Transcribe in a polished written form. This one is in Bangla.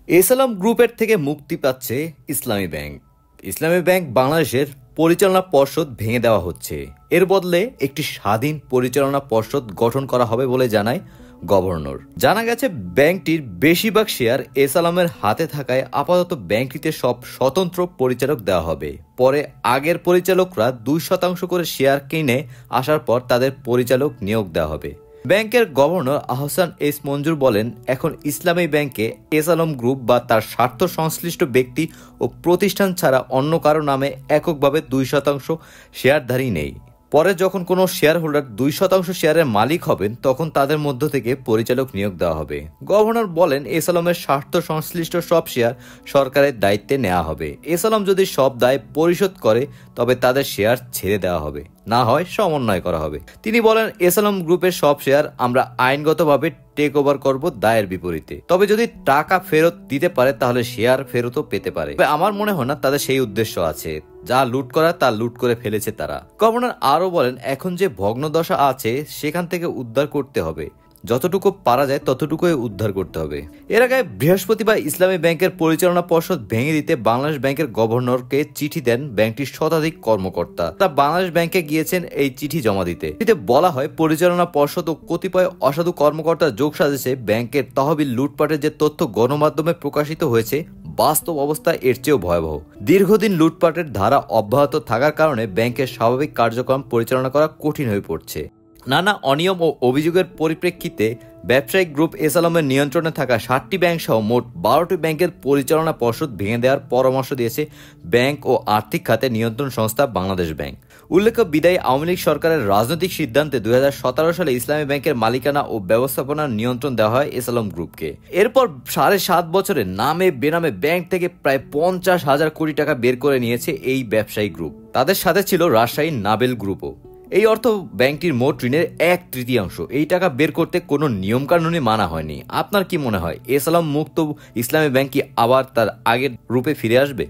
এসালাম গ্রুপের থেকে মুক্তি পাচ্ছে ইসলামী ব্যাংক। ইসলামী ব্যাংক বাংলাদেশের পরিচালনা পর্ষদ ভেঙে দেওয়া হচ্ছে। এর বদলে একটি স্বাধীন পরিচালনা পর্ষদ গঠন করা হবে বলে জানায় গভর্নর। জানা গেছে ব্যাংকটির বেশিরভাগ শেয়ার এসালামের হাতে থাকায় আপাতত ব্যাংকটিতে সব স্বতন্ত্র পরিচালক দেওয়া হবে। পরে আগের পরিচালকরা 2% করে শেয়ার কিনে আসার পর তাদের পরিচালক নিয়োগ দেওয়া হবে। ব্যাংকের গভর্নর আহসান এস মঞ্জুর বলেন, এখন ইসলামী ব্যাংকে এসালাম গ্রুপ বা তার স্বার্থ সংশ্লিষ্ট ব্যক্তি ও প্রতিষ্ঠান ছাড়া অন্য কারো নামে এককভাবে 2% শেয়ারধারী নেই। পরে যখন কোনো শেয়ার হোল্ডার 2% শেয়ারের মালিক হবেন তখন তাদের মধ্য থেকে পরিচালক নিয়োগ দেওয়া হবে। গভর্নর বলেন, এসালামের স্বার্থ সংশ্লিষ্ট সব শেয়ার সরকারের দায়িত্বে নেওয়া হবে। এসালাম যদি সব দায় পরিশোধ করে তবে তাদের শেয়ার ছেড়ে দেওয়া হবে, না হয় সমন্বয় করা হবে। তিনি বলেন, এসালাম গ্রুপের সব শেয়ার আমরা আইনগতভাবে টেক ওভার করব দায়ের বিপরীতে। তবে যদি টাকা ফেরত দিতে পারে তাহলে শেয়ার ফেরতও পেতে পারে। আমার মনে হয় না তাদের সেই উদ্দেশ্য আছে। যা লুট করা তা লুট করে ফেলেছে তারা। গভর্নর আরো বলেন, এখন যে ভগ্নদশা আছে সেখান থেকে উদ্ধার করতে হবে, যতটুকু পারা যায় ততটুকুই উদ্ধার করতে হবে। এর আগে বৃহস্পতিবার ইসলামী ব্যাংকের পরিচালনা পর্ষদ ভেঙে দিতে বাংলাদেশ ব্যাংকের গভর্নরকে চিঠি দেন ব্যাংকটির শতাধিক কর্মকর্তা। তা বাংলাদেশ ব্যাংকে গিয়েছেন এই চিঠি জমা দিতে। এতে বলা হয়, পরিচালনা পর্ষদ ও কতিপয় অসাধু কর্মকর্তার যোগ সাজেছে ব্যাংকের তহবিল লুটপাটের যে তথ্য গণমাধ্যমে প্রকাশিত হয়েছে বাস্তব অবস্থা এর চেয়েও ভয়াবহ। দীর্ঘদিন লুটপাটের ধারা অব্যাহত থাকার কারণে ব্যাংকের স্বাভাবিক কার্যক্রম পরিচালনা করা কঠিন হয়ে পড়ছে। নানা অনিয়ম ও অভিযোগের পরিপ্রেক্ষিতে ব্যবসায়িক গ্রুপ এসালামের নিয়ন্ত্রণে থাকা 7টি ব্যাংক সহ মোট 12টি ব্যাংকের পরিচালনা পর্ষদ ভেঙে দেওয়ার পরামর্শ দিয়েছে ব্যাংক ও আর্থিক খাতে নিয়ন্ত্রণ সংস্থা বাংলাদেশ ব্যাংক। উল্লেখ্য, বিদায়ী আওয়ামী লীগ সরকারের রাজনৈতিক সিদ্ধান্তে 2017 সালে ইসলামী ব্যাংকের মালিকানা ও ব্যবস্থাপনার নিয়ন্ত্রণ দেওয়া হয় এসালাম গ্রুপকে। এরপর 7.5 বছরে নামে বেনামে ব্যাংক থেকে প্রায় 50,000 কোটি টাকা বের করে নিয়েছে এই ব্যবসায়ী গ্রুপ। তাদের সাথে ছিল রাজশাহীর নাবেল গ্রুপও। এই অর্থ ব্যাংকটির মোট ঋণের 1/3। এই টাকা বের করতে কোনো নিয়মকানুনই মানা হয়নি। আপনার কি মনে হয় এসালাম মুক্ত ইসলামী ব্যাংক কি আবার তার আগের রূপে ফিরে আসবে?